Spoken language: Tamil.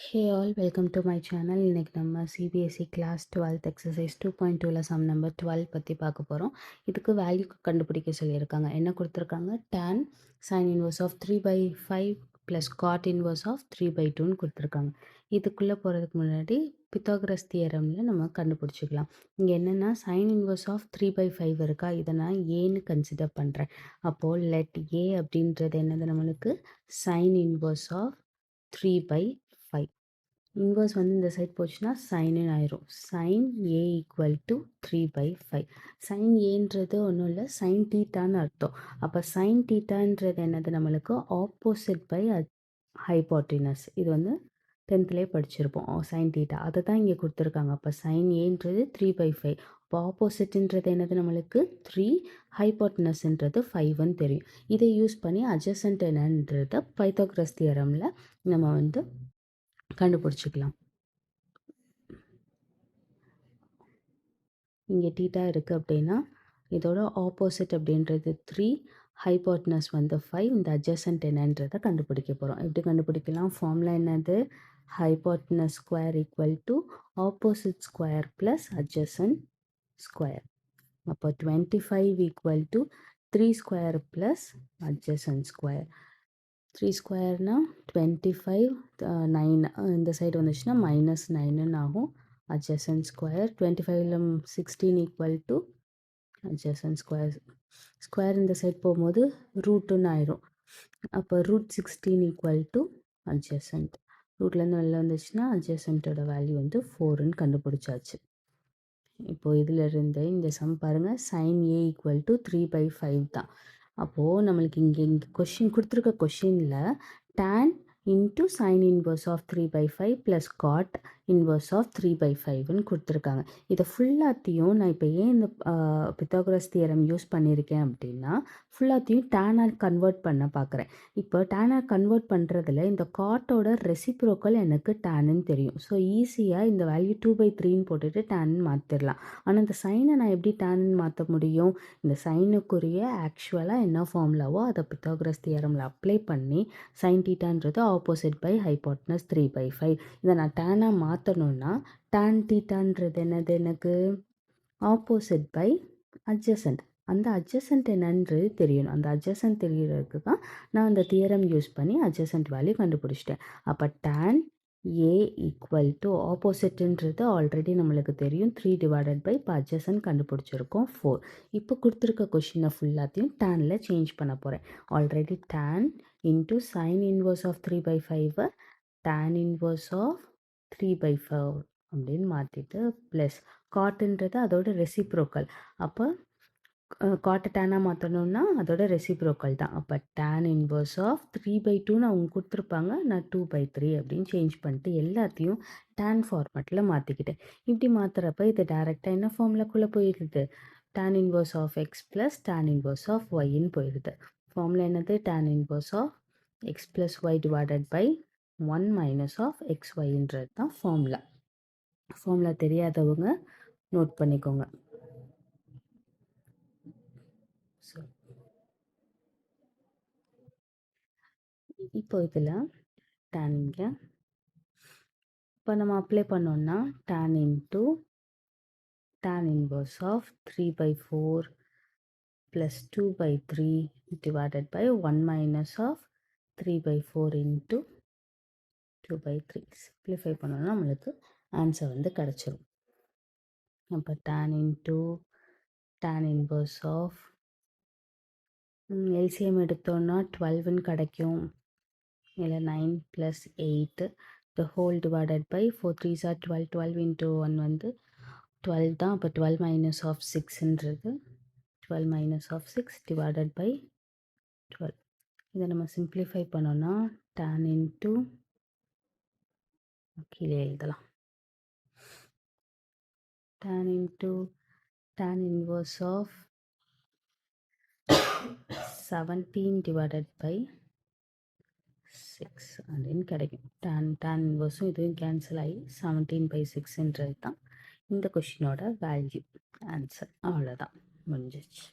Hey all, welcome to my channel. இன்னைக்கு நம்ம சிபிஎஸ்சி கிளாஸ் 12th எக்ஸசைஸ் 2.2ல சம் நம்பர் 12 பற்றி பார்க்க போகிறோம். இதுக்கு வேல்யூ கண்டுபிடிக்க சொல்லியிருக்காங்க. என்ன கொடுத்துருக்காங்க? tan sin inverse of 3/5 plus cot inverse of 3/2ன்னு கொடுத்துருக்காங்க. இதுக்குள்ளே போகிறதுக்கு முன்னாடி பித்தாகரஸ் தியரமில் நம்ம கண்டுபிடிச்சிக்கலாம். இங்கே என்னென்னா sin inverse of 3/5 இருக்கா, இதை நான் ஏன்னு கன்சிடர் பண்ணுறேன். அப்போது லெட் ஏ அப்படின்றது என்னது, நம்மளுக்கு sin inverse of 3/5. இன்வர்ஸ் வந்து இந்த சைட் போச்சுன்னா சைனு ஆயிரும். Sine A equal to 3/5. Sine ஏன்றது ஒன்றும் இல்லை, சைன் டீட்டான்னு அர்த்தம். அப்போ சைன் டீட்டான்றது என்னது, நம்மளுக்கு ஆப்போசிட் பை ஹைபாட்டினஸ். இது வந்து 10th படிச்சிருப்போம் சைன் டீட்டா, அதை தான் இங்கே கொடுத்துருக்காங்க. அப்போ சைன் ஏன்றது 3/5. இப்போ ஆப்போசிட்ன்றது என்னது, நம்மளுக்கு 3, ஹைபாட்டினஸ்ன்றது 5ன்னு தெரியும். இதை யூஸ் பண்ணி அட்ஜசன்ட் என்னன்றதை பைத்தாகரஸ் தியரமில் நம்ம வந்து கண்டுபிடிச்சிக்கலாம். இங்கே டீட்டா இருக்குது அப்படின்னா இதோட ஆப்போசிட் அப்படின்றது 3, ஹைபாட்னஸ் வந்து 5. இந்த அட்ஜசன்ட் என்னன்றதை கண்டுபிடிக்க போகிறோம். எப்படி கண்டுபிடிக்கலாம்? ஃபார்முலா என்னது? Hypotenuse square equal to opposite square plus adjacent square. அப்போ 25 equal to 3 square plus adjacent square. 3 ஸ்கொயர்னா 25, 9 இந்த சைடு வந்துச்சுன்னா -9ன்னு ஆகும். adjacent ஸ்கொயர் 25ல 16 equal to adjacent square. Square இந்த சைடு போகும்போது ரூட்டுன்னு ஆயிரும். அப்போ √16 ஈக்குவல் டு adjacent. ரூட்லேருந்து வெளில வந்துச்சுன்னா adjacentோட வேல்யூ வந்து 4ன்னு கண்டுபிடிச்சாச்சு. இப்போது இதில் இருந்து இந்த சம் பாருங்கள், சைன் ஏ ஈக்குவல் டு 3/5 தான். அப்போது நம்மளுக்கு இங்கே கொஷின் கொடுத்துருக்க கொஷினில் tan into sine inverse of 3/5 plus cot inverse of 3/5ன்னு கொடுத்துருக்காங்க. இதை ஃபுல்லாத்தையும் நான் இப்போ ஏன் இந்த பித்தாகரஸ் தியரம் யூஸ் பண்ணியிருக்கேன் அப்படின்னா, ஃபுல்லாத்தையும் டேனாக கன்வெர்ட் பண்ண பார்க்குறேன். இப்போ டேனாக கன்வெர்ட் பண்ணுறதுல இந்த காட்டோட ரெசிப்ரோக்கல் எனக்கு டேனுன்னு தெரியும். ஸோ ஈஸியாக இந்த வேல்யூ 2/3ன்னு போட்டுட்டு டேன்னு மாற்றிடலாம். ஆனால் இந்த சைனை நான் எப்படி டேன்னு மாற்ற முடியும்? இந்த சைனுக்குரிய ஆக்சுவலாக என்ன ஃபார்முலாவோ அதை பித்தாகரஸ் தியரமில் அப்ளை பண்ணி சைன் டீட்டான்றது ஆப்போசிட் பை ஹைபாட்னஸ் 3/5. இதை நான் டேனாக மாற்றணுன்னா டேன் டீட்டான்றது என்னது, எனக்கு ஆப்போசிட் பை அட்ஜசன்ட். அந்த அட்ஜசன்ட் என்னன்றது தெரியணும். அந்த அட்ஜசன்ட் தெரியறதுக்கு தான் நான் அந்த தியரம் யூஸ் பண்ணி அட்ஜசன்ட் வேல்யூ கண்டுபிடிச்சிட்டேன். அப்போ டேன் ஏ ஈக்குவல் டு ஆப்போசிட்ன்றது ஆல்ரெடி நம்மளுக்கு தெரியும், 3 டிவைடட் பை இப்போ அட்ஜசன்ட் கண்டுபிடிச்சிருக்கோம் 4. இப்போ கொடுத்துருக்க கொஷினை ஃபுல்லாத்தையும் டேனில் சேஞ்ச் பண்ண போகிறேன். Already tan into sine inverse of 3/5 tan inverse of 3/5 அப்படின்னு மாற்றிட்டு ப்ளஸ் காட்டுன்றது அதோட ரெசிப்ரோக்கல். அப்போ காட்டை டேனாக மாற்றணுன்னா அதோட ரெசிப்ரோக்கல் தான். அப்போ tan இன்வர்ஸ் ஆஃப் 3/2ன்னு அவங்க கொடுத்துருப்பாங்க, நான் 2/3 அப்படின்னு சேஞ்ச் பண்ணிட்டு எல்லாத்தையும் tan ஃபார்மேட்டில் மாற்றிக்கிட்டேன். இப்படி மாற்றுறப்ப இது டேரெக்டாக என்ன ஃபார்முலாக்குள்ளே போயிடுது, tan inverse of x plus tan inverse of ஒய்ன்னு போயிடுது. ஃபார்முலா என்னது? tan inverse of x plus y divided by 1 minus of xyன்றது தான் ஃபார்முலா. ஃபார்முலா தெரியாதவங்க நோட் பண்ணிக்கோங்க. இப்போ இதில் tan இங்கே இப்போ நம்ம அப்ளை பண்ணோம்னா tan into tan inverse of 3/4 plus 2/3 divided by 1 minus of 3/4 into 2/3. Simplify பண்ணோம்னா நம்மளுக்கு ஆன்சர் வந்து கிடச்சிரும். அப்போ tan into tan inverse of LCM எடுத்தோன்னா 12ன்னு கிடைக்கும். இல்லை 9 + 8 the whole divided by 4 3s are 12. 12 into 1 வந்து 12 தான். அப்போ 12 minus of 6ன்றது 12 minus of 6 divided by 12. இதை நம்ம சிம்பிளிஃபை பண்ணோன்னா tan into கீழே எழுதலாம், tan into tan inverse of 17 divided by 6 அப்படின்னு கிடைக்கும். tan இன்வர்ஸும் இதுவும் கேன்சல் ஆகி 17/6ன்றது தான் இந்த கொஷினோட வேல்யூ ஆன்சர். அவ்வளோதான், முடிஞ்சிச்சு.